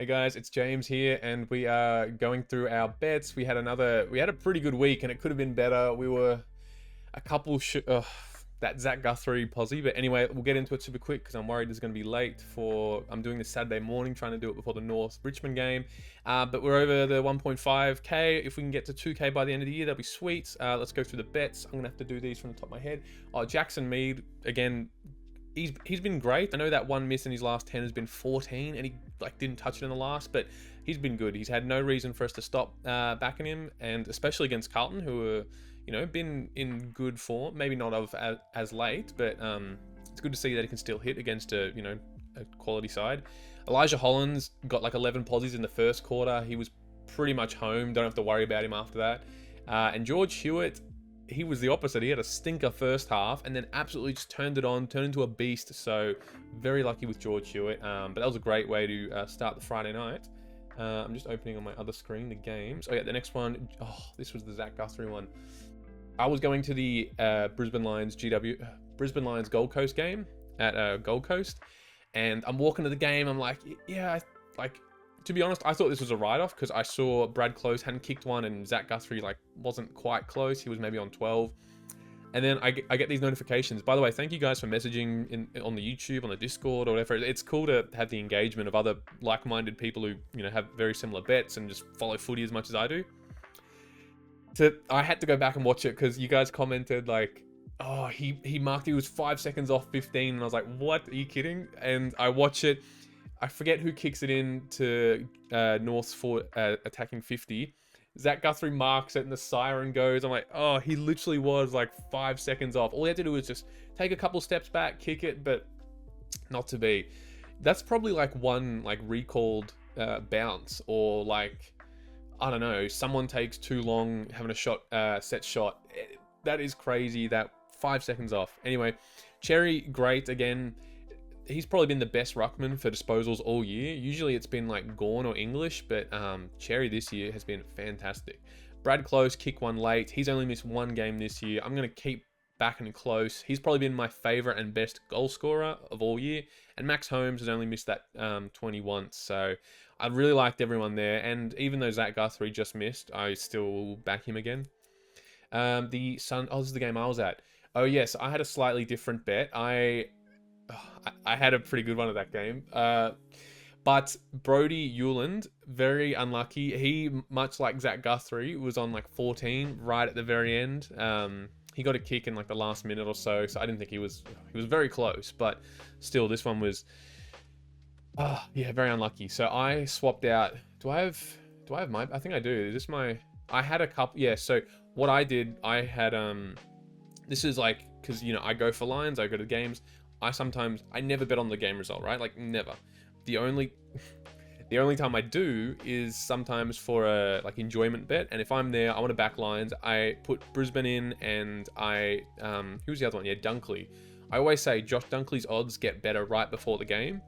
Hey guys, it's James here, and we are going through our bets. We had a pretty good week, and it could have been better. We were a couple that Zach Guthrie posse, but anyway, we'll get into it super quick because I'm worried it's going to be late for. I'm doing this Saturday morning, trying to do it before the North Richmond game, but we're over the 1.5k. If we can get to 2k by the end of the year, that'd be sweet. Let's go through the bets. I'm gonna have to do these from the top of my head. Jackson Mead again. He's been great. I know that one miss in his last 10 has been 14, and he didn't touch it in the last, but he's been good. He's had no reason for us to stop backing him, and especially against Carlton, who are been in good form. Maybe not as late, but it's good to see that he can still hit against a quality side. Elijah Hollands got like 11 posies in the first quarter. He was pretty much home. Don't have to worry about him after that. And George Hewitt, he was the opposite. He had a stinker first half and then absolutely just turned it on, turned into a beast. So very lucky with George Hewitt. But that was a great way to start the Friday night. I'm just opening on my other screen the games. Oh yeah, the next one. Oh, this was the Zach Guthrie one. I was going to the Brisbane Lions Gold Coast game at Gold Coast, and I'm walking to the game. I'm like, yeah, to be honest, I thought this was a write-off because I saw Brad Close hadn't kicked one and Zach Guthrie wasn't quite close. He was maybe on 12. And then I get these notifications. By the way, thank you guys for messaging on the YouTube, on the Discord, or whatever. It's cool to have the engagement of other like-minded people who have very similar bets and just follow footy as much as I do. So I had to go back and watch it because you guys commented oh, he marked he was 5 seconds off 15, and I was like, what? Are you kidding? And I watch it. I forget who kicks it in to North's for attacking 50. Zach Guthrie marks it and the siren goes. I'm like, oh, he literally was 5 seconds off. All he had to do was just take a couple steps back, kick it, but not to be. That's probably one recalled bounce, or I don't know, someone takes too long having a shot, set shot. That is crazy. That 5 seconds off. Anyway, Cherry, great again. He's probably been the best ruckman for disposals all year. Usually it's been Gawn or English, but Cherry this year has been fantastic. Brad Close, kick one late. He's only missed one game this year. I'm going to keep backing Close. He's probably been my favourite and best goal scorer of all year. And Max Holmes has only missed that 20 once. So I really liked everyone there. And even though Zach Guthrie just missed, I still will back him again. This is the game I was at. Oh yes, I had a slightly different bet. I had a pretty good one at that game. But Brody Euland, very unlucky. He, much like Zach Guthrie, was on 14 right at the very end. He got a kick in the last minute or so, so I didn't think he was very close, but still this one was very unlucky. So I swapped out. Do I have my, I think I do. Is this my, I had a couple, yeah, so what I did, I had this is because I go for lines, I go to games. I never bet on the game result, right? Never. The only time I do is sometimes for a enjoyment bet, and if I'm there, I want to back lines. I put Brisbane in, and who's the other one? Yeah, Dunkley. I always say Josh Dunkley's odds get better right before the game.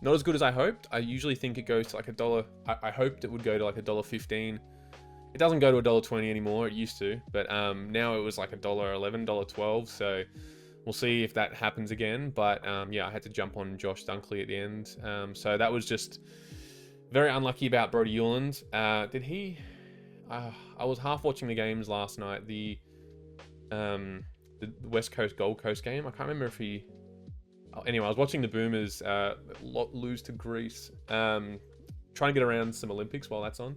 Not as good as I hoped. I usually think it goes to $1. I hoped it would go to $1.15. It doesn't go to $1.20 anymore. It used to, but now it was $1.11, $1.12. So we'll see if that happens again. But yeah, I had to jump on Josh Dunkley at the end. So that was just very unlucky about Brody Euland. Did he? I was half watching the games last night. The West Coast Gold Coast game. I can't remember if he. Anyway, I was watching the Boomers lose to Greece. Trying to get around some Olympics while that's on.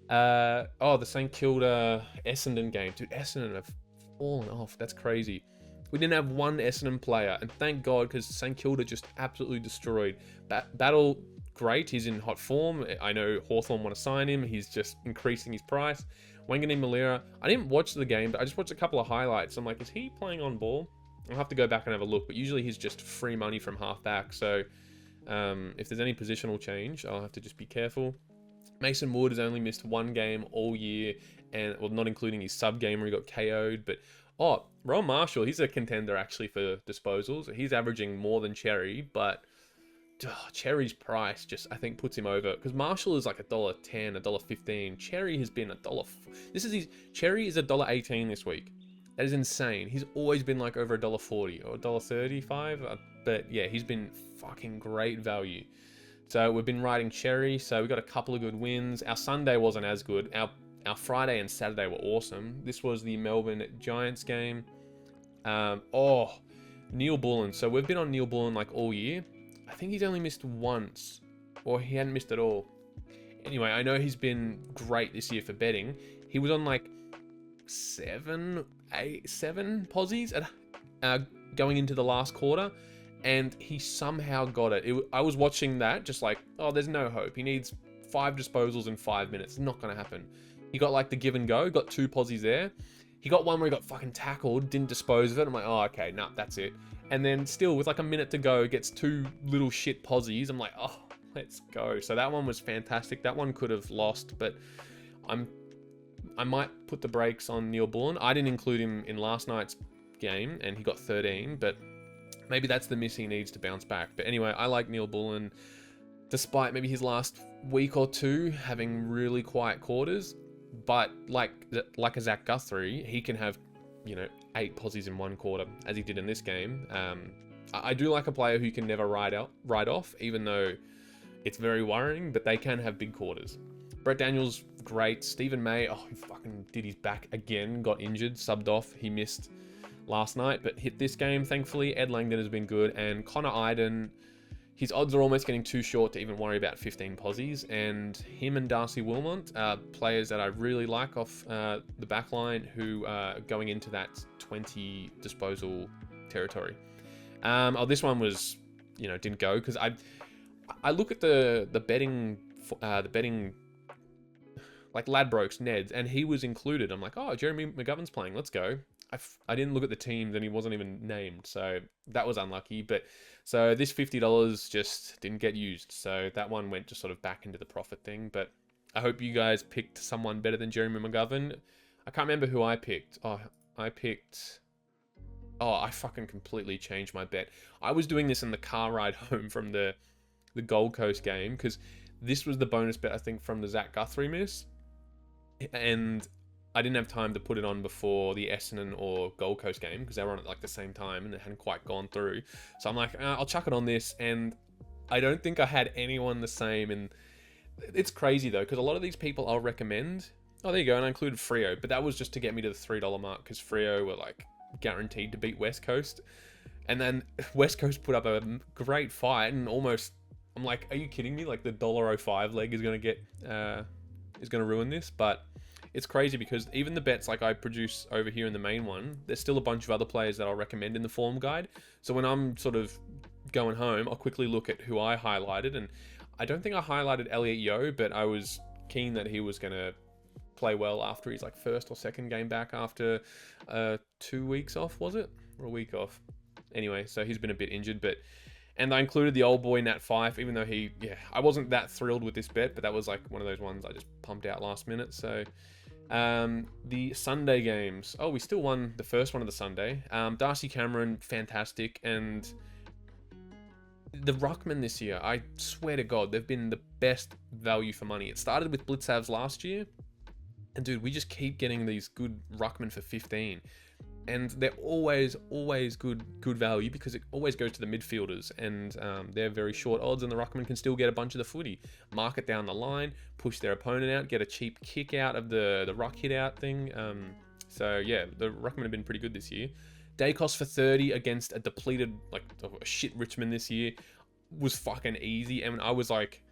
The St Kilda Essendon game. Dude, Essendon have fallen off. That's crazy. We didn't have one Essendon player, and thank God, because St Kilda just absolutely destroyed. Battle, great. He's in hot form. I know Hawthorn want to sign him. He's just increasing his price. Wangani Malira. I didn't watch the game, but I just watched a couple of highlights. I'm like, is he playing on ball? I'll have to go back and have a look, but usually he's just free money from half back. So if there's any positional change, I'll have to just be careful. Mason Wood has only missed one game all year, and not including his sub game where he got KO'd. But Rowan Marshall, he's a contender actually for disposals. He's averaging more than Cherry, but Cherry's price just, I think, puts him over, because Marshall is $1.10, $1.15. Cherry has been $1. Cherry is $1.18 this week. That is insane. He's always been over $1.40 or $1.35. But yeah, he's been fucking great value. So we've been riding cherry. So we got a couple of good wins. Our Sunday wasn't as good. Our Friday and Saturday were awesome. This was the Melbourne Giants game. Neil Bullen. So we've been on Neil Bullen like all year. I think he's only missed once, or he hadn't missed at all. Anyway, I know he's been great this year for betting. He was on like 7 posies going into the last quarter, and he somehow got it. I was watching that just like, oh, there's no hope. He needs 5 disposals in 5 minutes. It's not going to happen. He got like the give and go, got 2 posies there. He got one where he got fucking tackled, didn't dispose of it. I'm like, oh, okay, nah, that's it. And then still with like a minute to go, gets 2 little shit posies. I'm like, oh, let's go. So that one was fantastic. That one could have lost, but I might put the brakes on Neil Bullen. I didn't include him in last night's game, and he got 13, but maybe that's the miss he needs to bounce back. But anyway, I like Neil Bullen, despite maybe his last week or two having really quiet quarters. But like a Zach Guthrie, he can have, 8 posies in 1 quarter, as he did in this game. I do like a player who can never ride off, even though it's very worrying, but they can have big quarters. Brett Daniels, great. Stephen May, he fucking did his back again, got injured, subbed off. He missed last night, but hit this game, thankfully. Ed Langdon has been good, and Connor Iden, his odds are almost getting too short to even worry about 15 posies, and him and Darcy Wilmot are players that I really like off the back line who are going into that 20 disposal territory. This one was, didn't go, because I look at the betting like Ladbrokes, Ned's, and he was included. I'm like, oh, Jeremy McGovern's playing, let's go. I didn't look at the teams, and he wasn't even named, so that was unlucky. But so this $50 just didn't get used, so that one went just sort of back into the profit thing. But I hope you guys picked someone better than Jeremy McGovern. I can't remember who I picked. I fucking completely changed my bet. I was doing this in the car ride home from the Gold Coast game, because this was the bonus bet, I think, from the Zach Guthrie miss, and I didn't have time to put it on before the Essendon or Gold Coast game, because they were on at like the same time and it hadn't quite gone through. So I'm like, I'll chuck it on this, and I don't think I had anyone the same. And it's crazy though, because a lot of these people I'll recommend. Oh, there you go, and I included Freo, but that was just to get me to the $3 mark, because Freo were like guaranteed to beat West Coast, and then West Coast put up a great fight, and almost, I'm like, are you kidding me? Like the $1.05 leg is going to ruin this. But it's crazy, because even the bets like I produce over here in the main one, there's still a bunch of other players that I'll recommend in the form guide. So when I'm sort of going home, I'll quickly look at who I highlighted, and I don't think I highlighted Elliot Yeo, but I was keen that he was going to play well after his like first or second game back after 2 weeks off, was it? Or a week off? Anyway, so he's been a bit injured, and I included the old boy Nat Fife, even though I wasn't that thrilled with this bet, but that was like one of those ones I just pumped out last minute. So the Sunday games. Oh, we still won the first one of the Sunday. Darcy Cameron, fantastic. And the Ruckman this year, I swear to God, they've been the best value for money. It started with Blitzavs last year. And dude, we just keep getting these good Ruckman for 15. And they're always good value, because it always goes to the midfielders, and they're very short odds, and the Ruckman can still get a bunch of the footy, mark it down the line, push their opponent out, get a cheap kick out of the ruck hit out thing. So yeah, the Ruckman have been pretty good this year. Dacos for 30 against a depleted, like a shit Richmond this year was fucking easy, and I was like,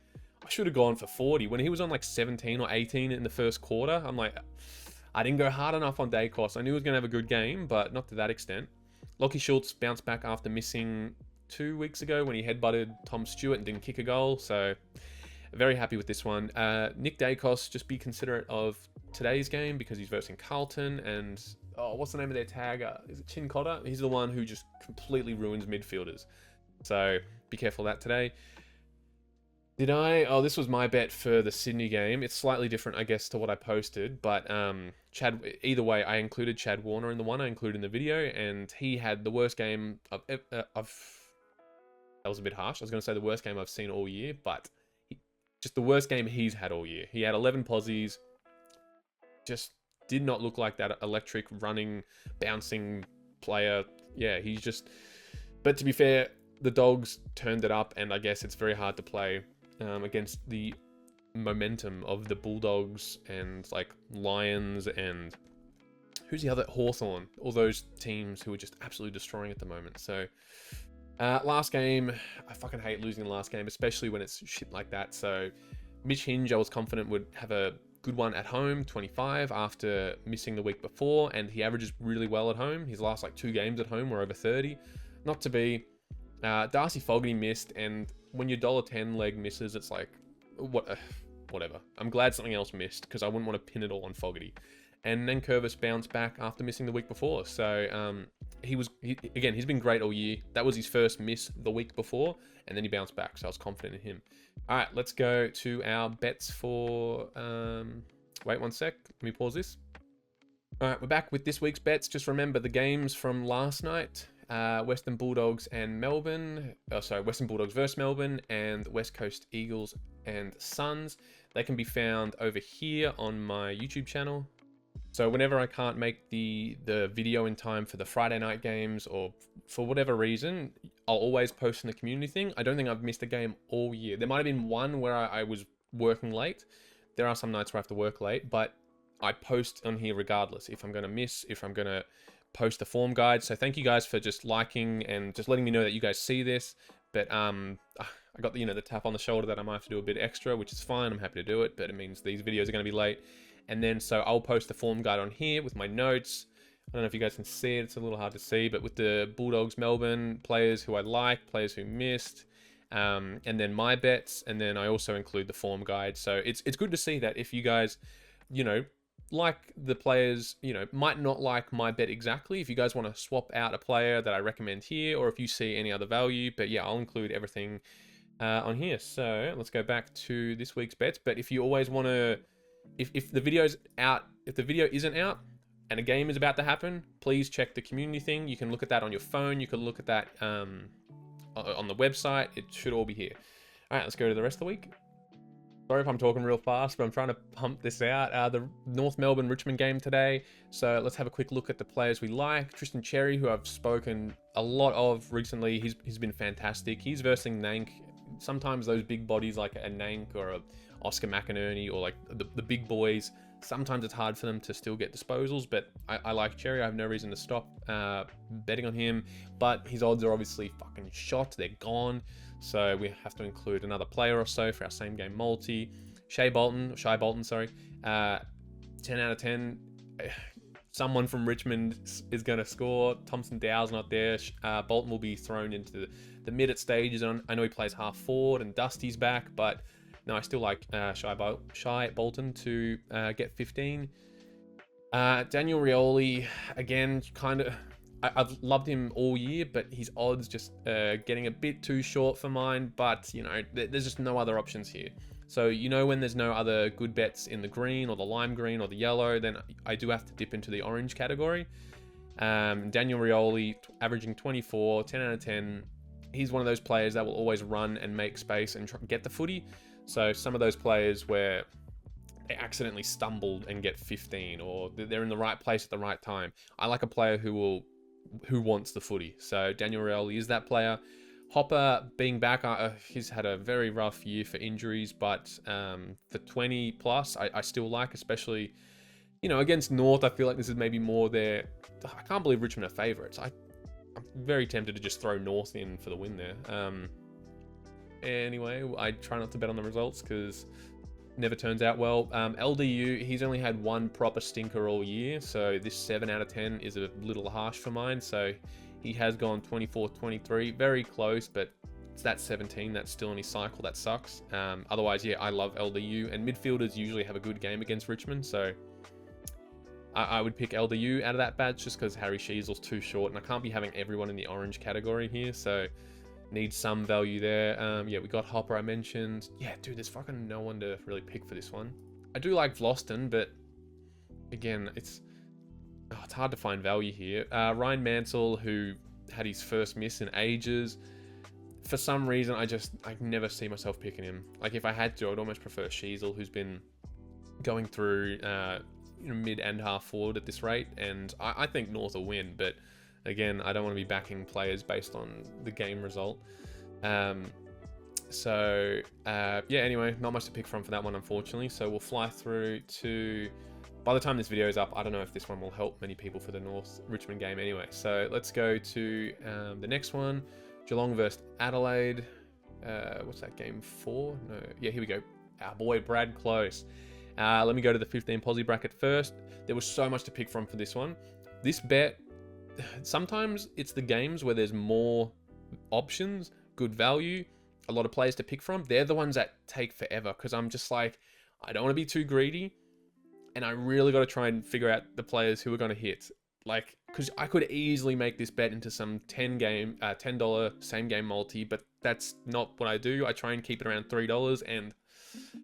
I should have gone for 40. When he was on like 17 or 18 in the first quarter, I'm like, I didn't go hard enough on Dacos. I knew he was going to have a good game, but not to that extent. Lockie Schultz bounced back after missing 2 weeks ago when he headbutted Tom Stewart and didn't kick a goal. So very happy with this one. Nick Dacos, just be considerate of today's game, because he's versing Carlton. And, what's the name of their tag? Is it Chin Cotter? He's the one who just completely ruins midfielders. So be careful of that today. This was my bet for the Sydney game. It's slightly different, I guess, to what I posted, but either way, I included Chad Warner in the one I included in the video, and he had the worst game that was a bit harsh. I was going to say the worst game I've seen all year, but just the worst game he's had all year. He had 11 posies, just did not look like that electric, running, bouncing player. Yeah, but to be fair, the Dogs turned it up, and I guess it's very hard to play against the momentum of the Bulldogs and like Lions and who's the other, Hawthorn, all those teams who are just absolutely destroying at the moment. So last game, I fucking hate losing the last game, especially when it's shit like that. So Mitch Hinge, I was confident would have a good one at home, 25 after missing the week before, and he averages really well at home. His last like 2 games at home were over 30. Not to be. Darcy Fogarty missed, and when your $1.10 leg misses, it's like, whatever. I'm glad something else missed because I wouldn't want to pin it all on Fogarty. And then Curvis bounced back after missing the week before. So he's been great all year. That was his first miss the week before, and then he bounced back. So I was confident in him. All right, let's go to our bets for... wait one sec. Let me pause this. All right, we're back with this week's bets. Just remember the games from last night. Western Bulldogs and Melbourne. Western Bulldogs versus Melbourne, and West Coast Eagles and Suns. They can be found over here on my YouTube channel. So whenever I can't make the video in time for the Friday night games, or for whatever reason, I'll always post in the community thing. I don't think I've missed a game all year. There might have been one where I was working late. There are some nights where I have to work late, but I post on here regardless. If I'm going to miss, if I'm going to post the form guide. So thank you guys for just liking and just letting me know that you guys see this. But I got the tap on the shoulder that I might have to do a bit extra, which is fine. I'm happy to do it, but it means these videos are going to be late. And then so I'll post the form guide on here with my notes. I don't know if you guys can see it. It's a little hard to see, but with the Bulldogs Melbourne players who I like, players who missed, and then my bets, and then I also include the form guide. So it's good to see that if you guys, like the players, might not like my bet exactly. If you guys want to swap out a player that I recommend here, or if you see any other value, but yeah, I'll include everything on here. So let's go back to this week's bets. But if you always want to, if the video's out, if the video isn't out and a game is about to happen, please check the community thing. You can look at that on your phone. You can look at that on the website. It should all be here. All right, let's go to the rest of the week. Sorry if I'm talking real fast, but I'm trying to pump this out. The North Melbourne Richmond game today. So let's have a quick look at the players we like. Tristan Cherry, who I've spoken a lot of recently, he's been fantastic. He's versing Nank. Sometimes those big bodies like a Nank or a Oscar McInerney or like the big boys, sometimes it's hard for them to still get disposals, but I like Cherry. I have no reason to stop betting on him, but his odds are obviously fucking shot. They're gone. So we have to include another player or so for our same game multi. Shy Bolton, 10 out of 10. Someone from Richmond is going to score. Thompson Dow's not there. Bolton will be thrown into the mid at stages. I know he plays half forward and Dusty's back, but no, I still like Shy Bolton to get 15. Daniel Rioli, again, kind of... I've loved him all year, but his odds just getting a bit too short for mine. But, there's just no other options here. So, when there's no other good bets in the green or the lime green or the yellow, then I do have to dip into the orange category. Daniel Rioli, averaging 24, 10 out of 10. He's one of those players that will always run and make space and get the footy. So some of those players where they accidentally stumbled and get 15, or they're in the right place at the right time. I like a player who wants the footy. So Daniel Rioli is that player. Hopper being back, he's had a very rough year for injuries, but for 20 plus, I still like, especially, against North. I feel like this is maybe more their... I can't believe Richmond are favourites. I'm very tempted to just throw North in for the win there. Anyway, I try not to bet on the results because never turns out well. LDU, he's only had one proper stinker all year, so this 7 out of 10 is a little harsh for mine. So he has gone 24-23, very close, but it's that 17 that's still in his cycle. That sucks. Otherwise, yeah, I love LDU, and midfielders usually have a good game against Richmond, so I would pick LDU out of that batch just because Harry Sheasel's too short, and I can't be having everyone in the orange category here, so need some value there. Yeah, we got Hopper, I mentioned. Yeah, dude, there's fucking no one to really pick for this one. I do like Vloston, but again, it's hard to find value here. Ryan Mansell, who had his first miss in ages. For some reason, I never see myself picking him. Like, if I had to, I'd almost prefer Sheasel, who's been going through mid and half forward at this rate, and I think North will win, but again, I don't want to be backing players based on the game result. So, yeah, anyway, not much to pick from for that one, unfortunately. So we'll fly through to... By the time this video is up, I don't know if this one will help many people for the North Richmond game anyway. So let's go to the next one. Geelong versus Adelaide. What's that, game 4? No, yeah, here we go. Our boy, Brad Close. Let me go to the 15 posi bracket first. There was so much to pick from for this one. This bet, sometimes it's the games where there's more options, good value, a lot of players to pick from. They're the ones that take forever because I'm just like, I don't want to be too greedy. And I really got to try and figure out the players who are going to hit. Like, because I could easily make this bet into some $10 same game multi, but that's not what I do. I try and keep it around $3, and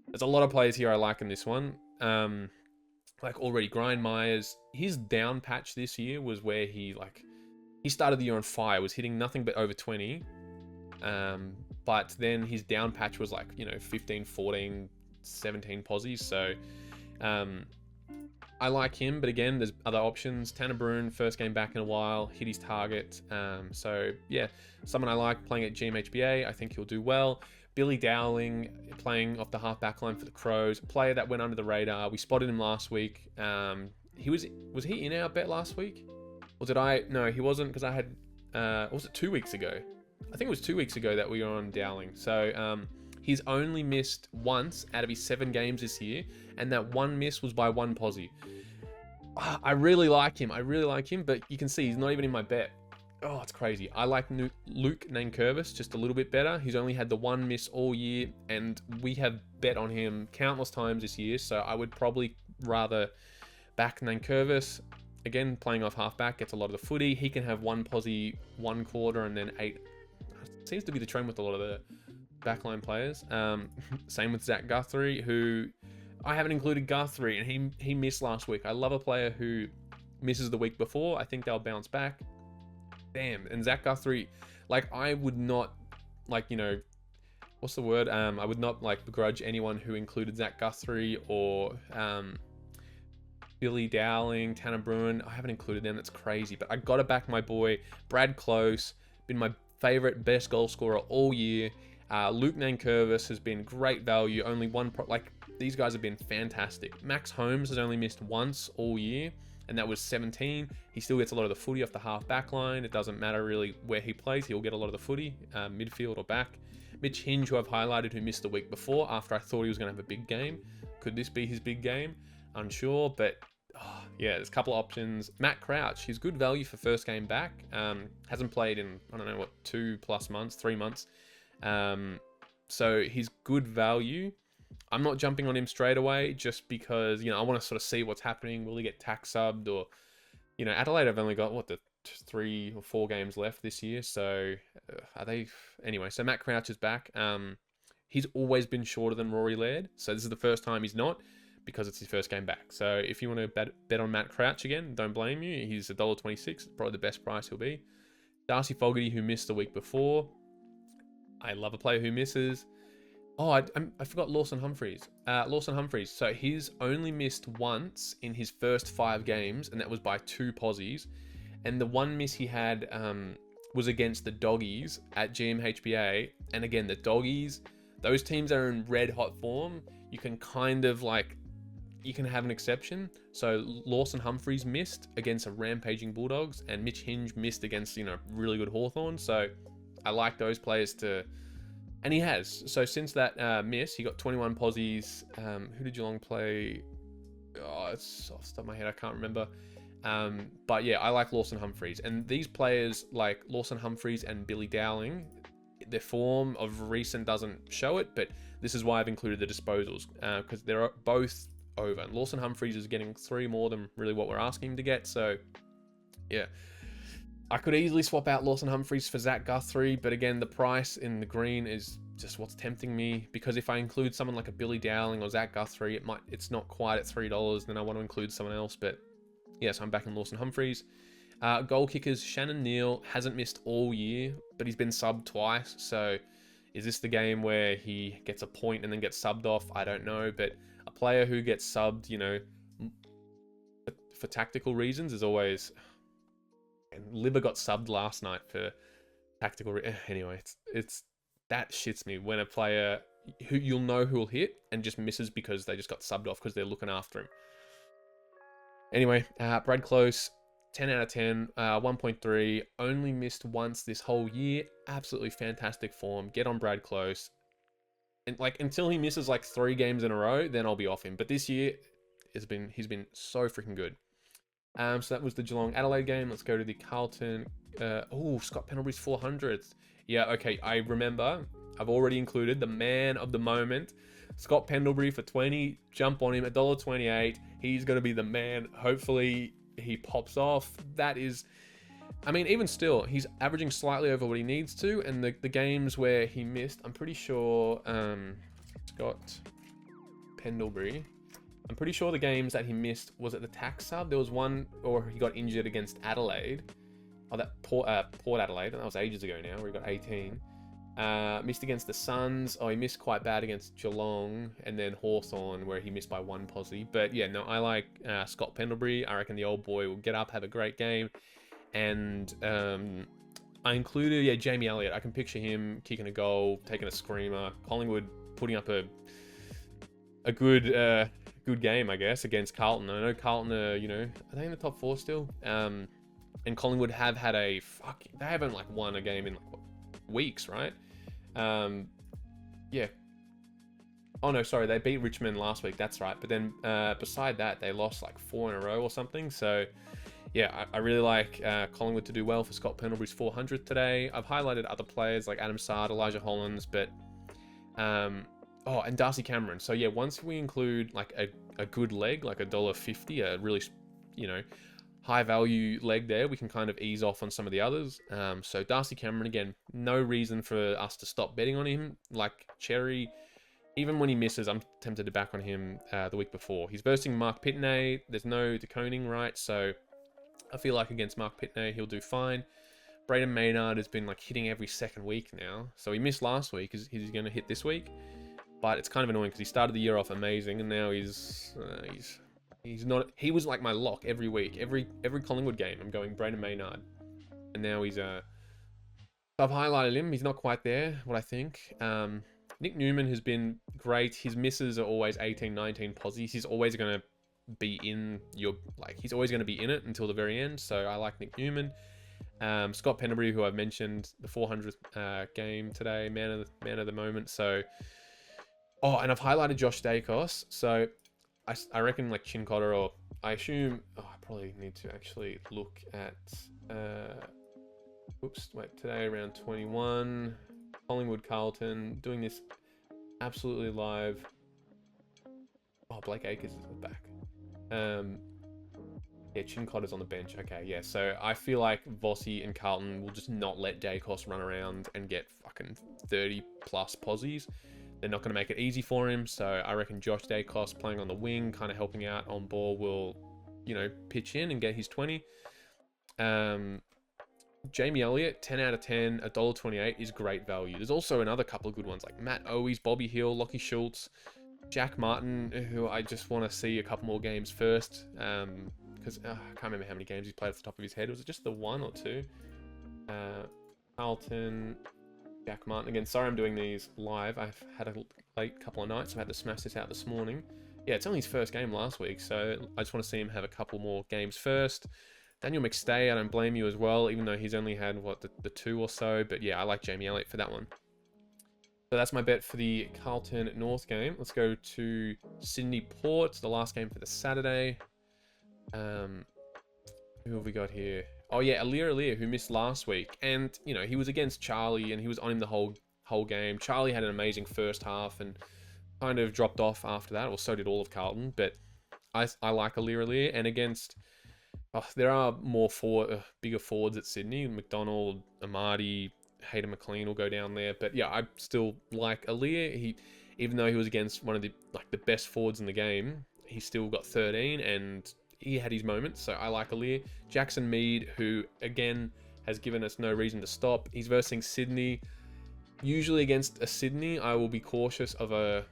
there's a lot of players here I like in this one. Like already, Brian Myers, his down patch this year was where he started the year on fire, was hitting nothing but over 20. But then his down patch was like, 15, 14, 17 posies. So, I like him, but again, there's other options. Tanner Bruhn, first game back in a while, hit his target. So yeah, someone I like playing at GMHBA. I think he'll do well. Billy Dowling playing off the half back line for the Crows, a player that went under the radar. We spotted him last week. Was he in our bet last week? Or did I? No, he wasn't, because I had, or was it 2 weeks ago? I think it was 2 weeks ago that we were on Dowling. So he's only missed once out of his 7 games this year, and that one miss was by one posi. I really like him. But you can see he's not even in my bet. Oh, it's crazy. I like Luke Nankervis just a little bit better. He's only had the one miss all year, and we have bet on him countless times this year, so I would probably rather back Nankervis. Again, playing off halfback, gets a lot of the footy. He can have one posi, 1 quarter, and then 8. Seems to be the trend with a lot of the backline players. Same with Zach Guthrie, who I haven't included Guthrie, and he missed last week. I love a player who misses the week before. I think they'll bounce back. Damn. And Zach Guthrie, I would not, what's the word? I would not begrudge anyone who included Zach Guthrie or Billy Dowling, Tanner Bruhn. I haven't included them. That's crazy. But I got to back my boy Brad Close. Been my favorite best goal scorer all year. Luke Nankervis has been great value. Only one these guys have been fantastic. Max Holmes has only missed once all year, and that was 17. He still gets a lot of the footy off the half back line. It doesn't matter really where he plays. He'll get a lot of the footy, midfield or back. Mitch Hinge, who I've highlighted, who missed the week before after I thought he was going to have a big game. Could this be his big game? Unsure, but yeah, there's a couple of options. Matt Crouch, he's good value for first game back. Hasn't played in, 2+ months, 3 months. So he's good value. I'm not jumping on him straight away just because, I want to sort of see what's happening. Will he get tax subbed? Or, Adelaide have only got, the 3 or 4 games left this year. So are they... Anyway, so Matt Crouch is back. He's always been shorter than Rory Laird. So this is the first time he's not, because it's his first game back. So if you want to bet on Matt Crouch again, don't blame you. He's $1.26, probably the best price he'll be. Darcy Fogarty, who missed the week before. I love a player who misses. Oh, I forgot Lawson Humphreys. So he's only missed once in his first 5 games, and that was by 2 posies. And the one miss he had was against the Doggies at GMHBA. And again, the Doggies, those teams are in red hot form. You can kind of you can have an exception. So Lawson Humphreys missed against a rampaging Bulldogs, and Mitch Hinge missed against, really good Hawthorn. So I like those players to... And he has. So since that miss, he got 21 posies. Who did Geelong play? Oh, it's off the top of my head. I can't remember. But yeah, I like Lawson Humphreys. And these players like Lawson Humphreys and Billy Dowling, their form of recent doesn't show it, but this is why I've included the disposals, because they're both over. And Lawson Humphreys is getting 3 more than really what we're asking him to get. So yeah. I could easily swap out Lawson Humphreys for Zach Guthrie, but again, the price in the green is just what's tempting me, because if I include someone like a Billy Dowling or Zach Guthrie, it's not quite at $3, then I want to include someone else. But yes, I'm back in Lawson Humphreys. Goal kickers, Shannon Neal hasn't missed all year, but he's been subbed twice. So is this the game where he gets a point and then gets subbed off? I don't know, but a player who gets subbed, for tactical reasons is always... And Libba got subbed last night for tactical... Anyway, that shits me when a player who you'll know who'll hit and just misses because they just got subbed off because they're looking after him. Anyway, Brad Close, 10 out of 10, 1.3, only missed once this whole year. Absolutely fantastic form. Get on Brad Close. And like until he misses like 3 games in a row, then I'll be off him. But this year, he's been so freaking good. So that was the Geelong Adelaide game. Let's go to the Carlton. Scott Pendlebury's 400th. Yeah, okay. I remember. I've already included the man of the moment, Scott Pendlebury for 20. Jump on him, $1.28. He's going to be the man. Hopefully he pops off. That is, I mean, even still, he's averaging slightly over what he needs to. And the games where he missed, I'm pretty sure Scott Pendlebury, I'm pretty sure the games that he missed was at the tax sub. There was one, or he got injured against Adelaide. Oh, that Port Adelaide. That was ages ago now, where he got 18. Missed against the Suns. Oh, he missed quite bad against Geelong, and then Hawthorn, where he missed by 1 posse. But yeah, no, I like Scott Pendlebury. I reckon the old boy will get up, have a great game. And I included, Jamie Elliott. I can picture him kicking a goal, taking a screamer. Collingwood putting up a good game, I guess, against Carlton. I know Carlton are, are they in the top 4 still? And Collingwood have had they haven't like won a game in like weeks, right? Yeah. Oh no, sorry, they beat Richmond last week. That's right. But then beside that, they lost like 4 in a row or something. So yeah, I really like Collingwood to do well for Scott Pendlebury's 400th today. I've highlighted other players like Adam Sard, Elijah Hollands, but and Darcy Cameron. So yeah, once we include like a good leg, like $1.50, a really, high value leg there, we can kind of ease off on some of the others. So Darcy Cameron, again, no reason for us to stop betting on him. Like Cherry, even when he misses, I'm tempted to back on him the week before. He's versing Mark Pitney. There's no deconing, right? So I feel like against Mark Pitney, he'll do fine. Braden Maynard has been like hitting every second week now. So he missed last week. He's going to hit this week. But it's kind of annoying because he started the year off amazing, and now he's not. He was like my lock every week, every Collingwood game. I'm going Braden Maynard, and now he's I've highlighted him. He's not quite there. What I think. Nick Newman has been great. His misses are always 18, 19 posies. He's always going to be in he's always going to be in it until the very end. So I like Nick Newman. Scott Pendlebury, who I've mentioned, the 400th game today, man of the moment. So. Oh, and I've highlighted Josh Dacos. So I reckon like Chin Cotter, or I assume, I probably need to actually look at, today around 21, Collingwood Carlton, doing this absolutely live. Oh, Blake Acres is back. Chin Cotter's on the bench. Okay, yeah. So I feel like Vossi and Carlton will just not let Dacos run around and get fucking 30 plus posies. They're not going to make it easy for him. So I reckon Josh Dacos playing on the wing, kind of helping out on ball, will, pitch in and get his 20. Jamie Elliott, 10 out of 10, $1.28 is great value. There's also another couple of good ones like Matt Owies, Bobby Hill, Lockie Schultz, Jack Martin, who I just want to see a couple more games first. Because I can't remember how many games he's played off the top of his head. Was it just the 1 or 2? Carlton, Jack Martin again. Sorry I'm doing these live. I've had a late couple of nights. I had to smash this out this morning. Yeah, it's only his first game last week, so I just want to see him have a couple more games first. Daniel McStay, I don't blame you as well, even though he's only had, the 2 or so. But yeah, I like Jamie Elliott for that one. So that's my bet for the Carlton North game. Let's go to Sydney Port, the last game for the Saturday. Who have we got here? Oh yeah, Aliir, who missed last week. And, he was against Charlie and he was on him the whole game. Charlie had an amazing first half and kind of dropped off after that. Or so did all of Carlton. But I like Aliir. And against... there are more bigger forwards at Sydney. McDonald, Amadi, Hayden McLean will go down there. But yeah, I still like Aliir. Even though he was against one of the best forwards in the game, he still got 13 and... he had his moments, so I like Aliir. Jackson Mead, who, again, has given us no reason to stop. He's versing Sydney. Usually against a Sydney, I will be cautious of a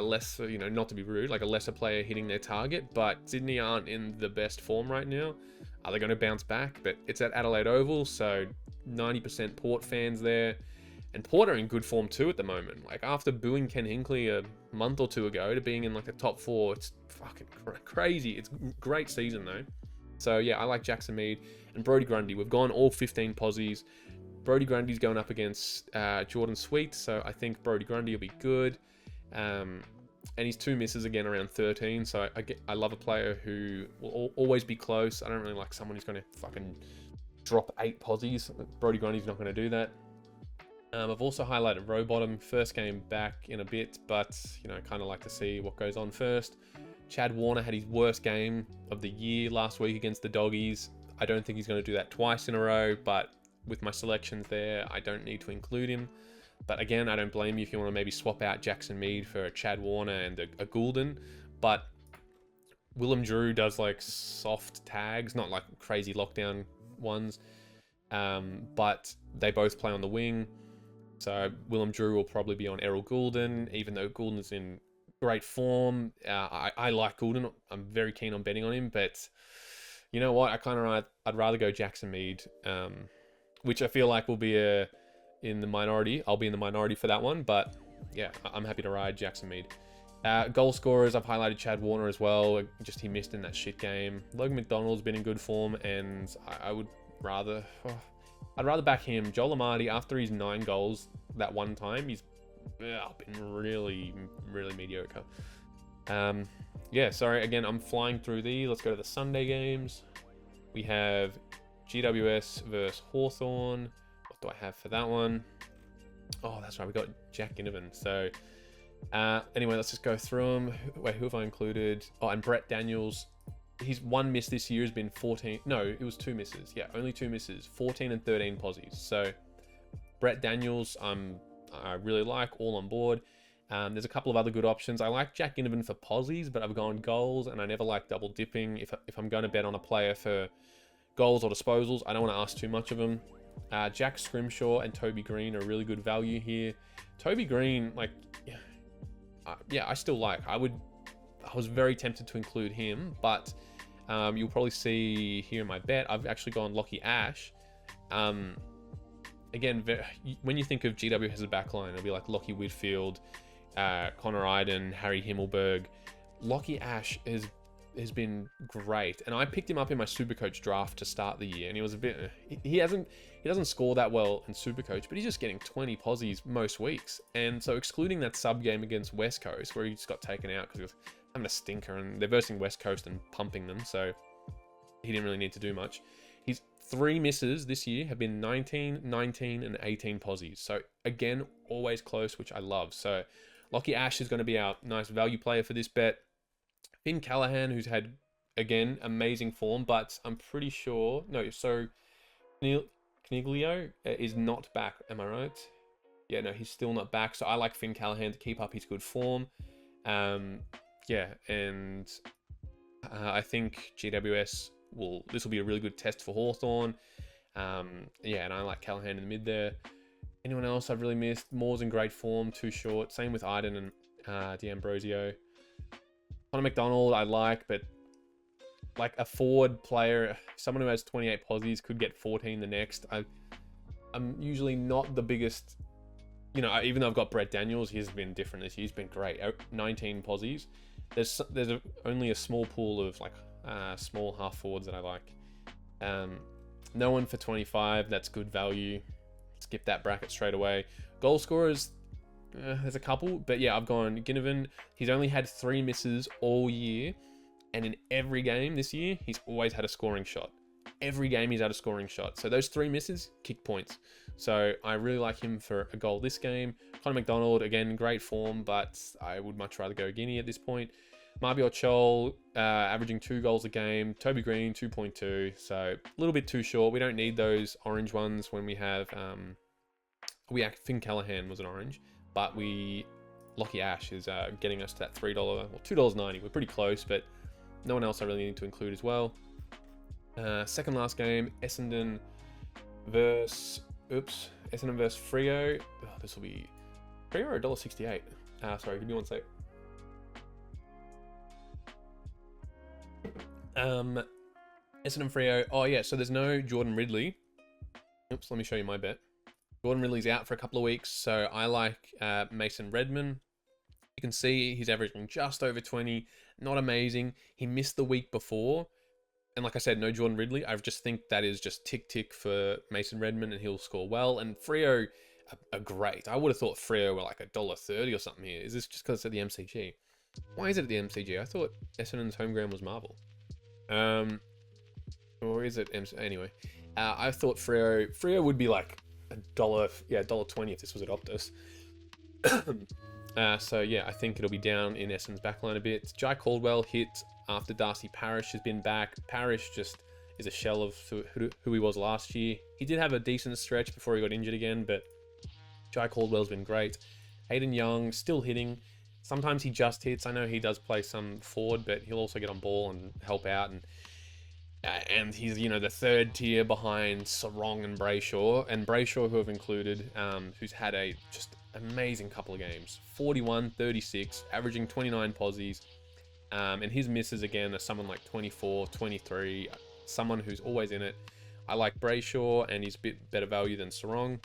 lesser, not to be rude, like a lesser player hitting their target, but Sydney aren't in the best form right now. Are they going to bounce back? But it's at Adelaide Oval, so 90% Port fans there. And Porter in good form too at the moment. Like after booing Ken Hinkley a month or two ago to being in like the top 4, it's fucking crazy. It's a great season though. So yeah, I like Jackson Mead and Brodie Grundy. We've gone all 15 posies. Brodie Grundy's going up against Jordan Sweet, so I think Brodie Grundy will be good. And he's 2 misses again around 13, so I love a player who will always be close. I don't really like someone who's going to fucking drop 8 posies. Brodie Grundy's not going to do that. I've also highlighted Rowbottom, first game back in a bit, but you know, kind of like to see what goes on first. Chad Warner had his worst game of the year last week against the Doggies. I don't think he's going to do that twice in a row, but with my selections there, I don't need to include him. But again, I don't blame you if you want to maybe swap out Jackson Mead for a Chad Warner and a Goulden. But Willem Drew does like soft tags, not like crazy lockdown ones. But they both play on the wing. So Willem Drew will probably be on Errol Goulden, even though Goulden's in great form. I like Goulden. I'm very keen on betting on him, but you know what? I'd rather go Jackson Mead, which I feel like will be in the minority. I'll be in the minority for that one, but yeah, I'm happy to ride Jackson Mead. Goal scorers, I've highlighted Chad Warner as well. Just he missed in that shit game. Logan McDonald's been in good form, and I'd rather back him. Joel Amadi, after his 9 goals that one time, he's been really, really mediocre. Yeah, sorry, again, I'm flying through these. Let's go to the Sunday games. We have GWS versus Hawthorn. What do I have for that one? Oh, that's right, we got Jack Ginnivan. So, anyway, let's just go through them. Wait, who have I included? Oh, and Brett Daniels. His 1 miss this year has been 14. No, it was 2 misses. Yeah, only 2 misses. 14 and 13 posies. So, Brett Daniels, I really like, all on board. There's a couple of other good options. I like Jack Ginnivan for posies, but I've gone goals, and I never like double dipping. If I'm going to bet on a player for goals or disposals, I don't want to ask too much of them. Jack Scrimshaw and Toby Green are really good value here. Toby Green, like, yeah, I still like. I was very tempted to include him, but you'll probably see here in my bet, I've actually gone Lockie Ash. Again, when you think of GW as a backline, it'll be like Lockie Whitfield, Connor Iden, Harry Himmelberg. Lockie Ash has been great, and I picked him up in my Supercoach draft to start the year, and he was a bit. He doesn't score that well in Supercoach, but he's just getting 20 posies most weeks, and so excluding that sub game against West Coast where he just got taken out because he was having a stinker, and they're versing West Coast and pumping them, so he didn't really need to do much. His 3 misses this year have been 19, 19, and 18 posies. So again, always close, which I love. So Lockie Ash is going to be our nice value player for this bet. Finn Callahan, who's had, again, amazing form, but I'm pretty sure... No, so Caniglio is not back, am I right? Yeah, no, he's still not back. So I like Finn Callahan to keep up his good form. Yeah, and I think GWS this will be a really good test for Hawthorn. Yeah, and I like Callahan in the mid there. Anyone else I've really missed? Moore's in great form, too short. Same with Iden and D'Ambrosio. Connor McDonald I like, but like a forward player, someone who has 28 posies could get 14 the next. I'm usually not the biggest, you know, even though I've got Brett Daniels, he's been different this year. He's been great. 19 posies. There's only a small pool of like small half forwards that I like. No one for 25. That's good value. Skip that bracket straight away. Goal scorers, there's a couple, but yeah, I've gone Ginnivan. He's only had 3 misses all year, and in every game this year, he's always had a scoring shot. Every game he's had a scoring shot. So those 3 misses, kick points. So I really like him for a goal this game. Connor McDonald, again, great form, but I would much rather go Guinea at this point. Marbiot Chol, averaging 2 goals a game. Toby Green, 2.2. So a little bit too short. We don't need those orange ones when we have... Finn Callahan was an orange, but Lockie Ash is getting us to that $3 or $2.90. We're pretty close, but no one else I really need to include as well. Second last game, Essendon versus Freo. Oh, this will be Freo or $1.68. Sorry, give me one sec. Essendon Freo. Oh yeah, so there's no Jordan Ridley. Oops, let me show you my bet. Jordan Ridley's out for a couple of weeks, so I like Mason Redman. You can see he's averaging just over 20. Not amazing. He missed the week before. And like I said, no Jordan Ridley. I just think that is just tick for Mason Redman, and he'll score well. And Freo are great. I would have thought Freo were like $1.30 or something here. Is this just because it's at the MCG? Why is it at the MCG? I thought Essendon's home ground was Marvel. Or is it MC? Anyway, I thought Freo would be like $1.20 if this was at Optus. So yeah, I think it'll be down in Essendon's backline a bit. Jai Caldwell hit after Darcy Parish has been back. Parish just is a shell of who he was last year. He did have a decent stretch before he got injured again, but Jai Caldwell's been great. Hayden Young still hitting. Sometimes he just hits. I know he does play some forward, but he'll also get on ball and help out. And he's, the third tier behind Sarong and Brayshaw. And Brayshaw, who have included, who's had a just amazing couple of games. 41, 36, averaging 29 posies. And his misses, again, are someone like 24, 23, someone who's always in it. I like Brayshaw, and he's a bit better value than Sarong.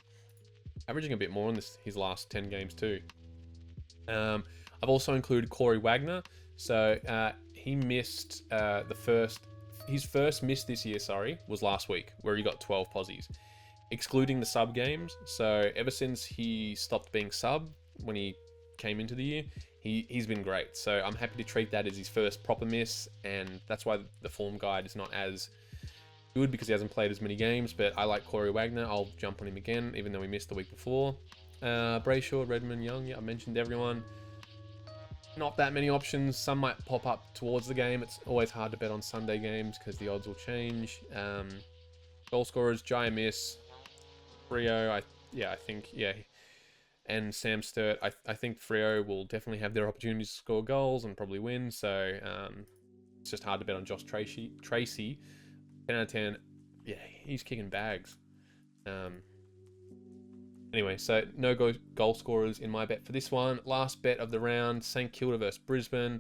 Averaging a bit more in his last 10 games too. I've also included Corey Wagner. So he missed his first miss this year, was last week, where he got 12 posies, excluding the sub games. So ever since he stopped being sub when he came into the year, he's been great. So I'm happy to treat that as his first proper miss, and that's why the form guide is not as good, because he hasn't played as many games. But I like Corey Wagner. I'll jump on him again, even though he missed the week before. Brayshaw, Redmond, Young, I mentioned everyone. Not that many options. Some might pop up towards the game. It's always hard to bet on Sunday games because the odds will change. Goal scorers, Jai Miss, Freo, I think, and Sam Sturt. I think Freo will definitely have their opportunities to score goals and probably win. So it's just hard to bet on Josh Tracy. 10 out of 10. Yeah, he's kicking bags. Anyway, so no goal scorers in my bet for this one. Last bet of the round, St Kilda versus Brisbane.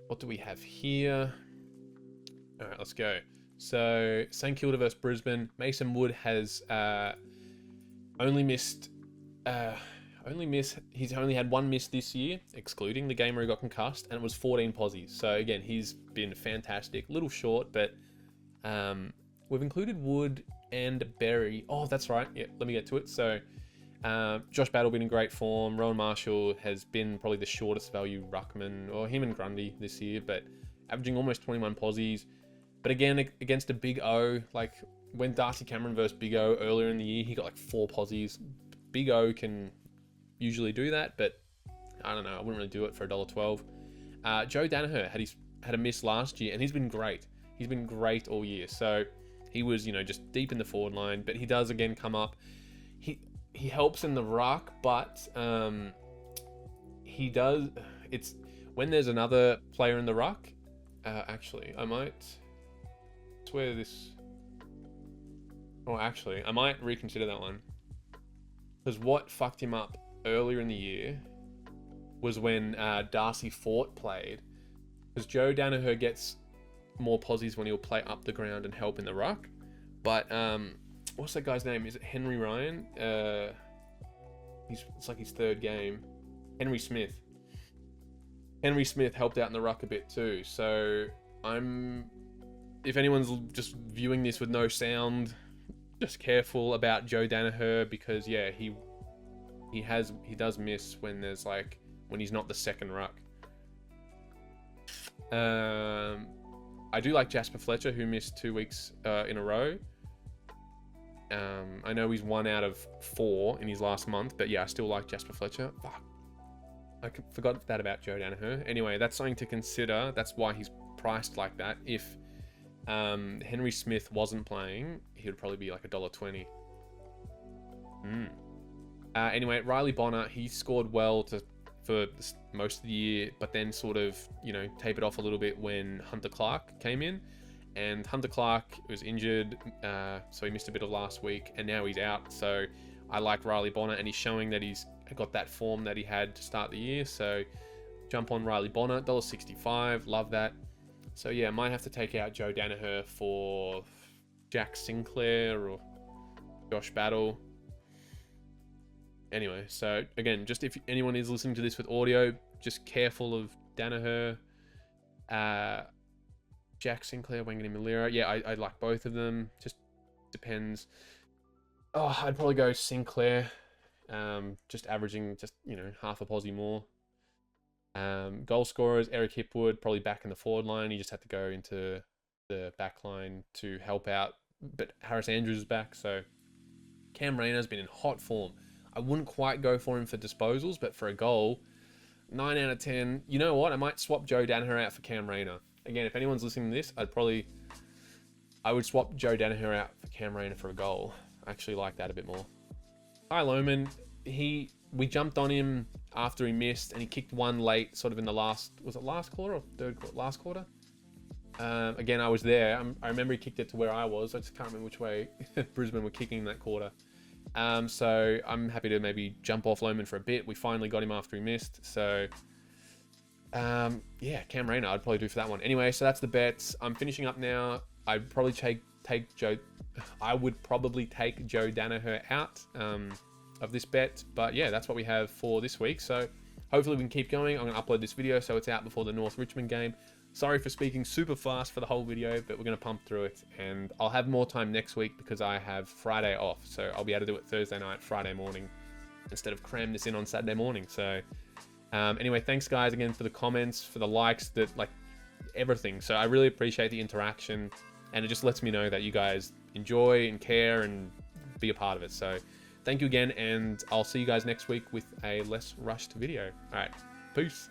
What do we have here? All right, let's go. So St Kilda versus Brisbane. Mason Wood has he's only had one miss this year, excluding the game where he got concussed, and it was 14 posies. So again, he's been fantastic. Little short, but we've included Wood and Berry. Oh, that's right. Yeah, let me get to it. So Josh Battle been in great form. Rowan Marshall has been probably the shortest value ruckman, or him and Grundy this year, but averaging almost 21 posies. But again, against a Big O, like when Darcy Cameron versus Big O earlier in the year, he got like 4 posies. Big O can usually do that, but I don't know. I wouldn't really do it for $1.12. Joe Danaher had a miss last year, and he's been great. He's been great all year. So he was, just deep in the forward line, but he does again come up. He helps in the ruck, but he does. It's when there's another player in the ruck. Actually, I might swear this. Oh, actually, I might reconsider that one. Because what fucked him up earlier in the year was when Darcy Fort played. Because Joe Danaher gets more posies when he'll play up the ground and help in the ruck. But what's that guy's name? Is it Henry Ryan? It's like his third game. Henry Smith. Henry Smith helped out in the ruck a bit too. So if anyone's just viewing this with no sound, just careful about Joe Danaher, because yeah, he does miss when he's not the second ruck. I do like Jasper Fletcher, who missed 2 weeks in a row. I know he's 1 out of 4 in his last month, but yeah, I still like Jasper Fletcher. Fuck. I forgot that about Joe Danaher. Anyway, that's something to consider. That's why he's priced like that. If Henry Smith wasn't playing, he would probably be like $1.20. Anyway, Riley Bonner, he scored well for most of the year, but then sort of, tapered off a little bit when Hunter Clark came in. And Hunter Clark was injured, so he missed a bit of last week, and now he's out. So I like Riley Bonner, and he's showing that he's got that form that he had to start the year. So jump on Riley Bonner, $1.65, love that. So yeah, might have to take out Joe Danaher for Jack Sinclair or Josh Battle. Anyway, so again, just if anyone is listening to this with audio, just careful of Danaher, Jack Sinclair, Wangan and Malira. Yeah, I like both of them. Just depends. Oh, I'd probably go Sinclair. Just averaging half a posse more. Goal scorers, Eric Hipwood, probably back in the forward line. He just had to go into the back line to help out. But Harris Andrews is back, so Cam Rayner's been in hot form. I wouldn't quite go for him for disposals, but for a goal, 9 out of 10. You know what? I might swap Joe Danaher out for Cam Rayner. Again, if anyone's listening to this, I would swap Joe Danaher out for Cam Rayner for a goal. I actually like that a bit more. Kyle Lohmann, we jumped on him after he missed, and he kicked one late, sort of in the last quarter or third quarter? Last quarter. Again, I was there. I remember he kicked it to where I was. I just can't remember which way Brisbane were kicking that quarter. So I'm happy to maybe jump off Lohmann for a bit. We finally got him after he missed. So, yeah, Cam Rayner, I'd probably do for that one. Anyway, so that's the bets. I'm finishing up now. I'd probably take Joe. I would probably take Joe Danaher out of this bet. But yeah, that's what we have for this week. So hopefully we can keep going. I'm going to upload this video so it's out before the North Richmond game. Sorry for speaking super fast for the whole video, but we're going to pump through it. And I'll have more time next week because I have Friday off. So I'll be able to do it Thursday night, Friday morning, instead of cram this in on Saturday morning. So anyway, thanks guys again for the comments, for the likes, everything. So I really appreciate the interaction, and it just lets me know that you guys enjoy and care and be a part of it. So thank you again, and I'll see you guys next week with a less rushed video. All right, peace.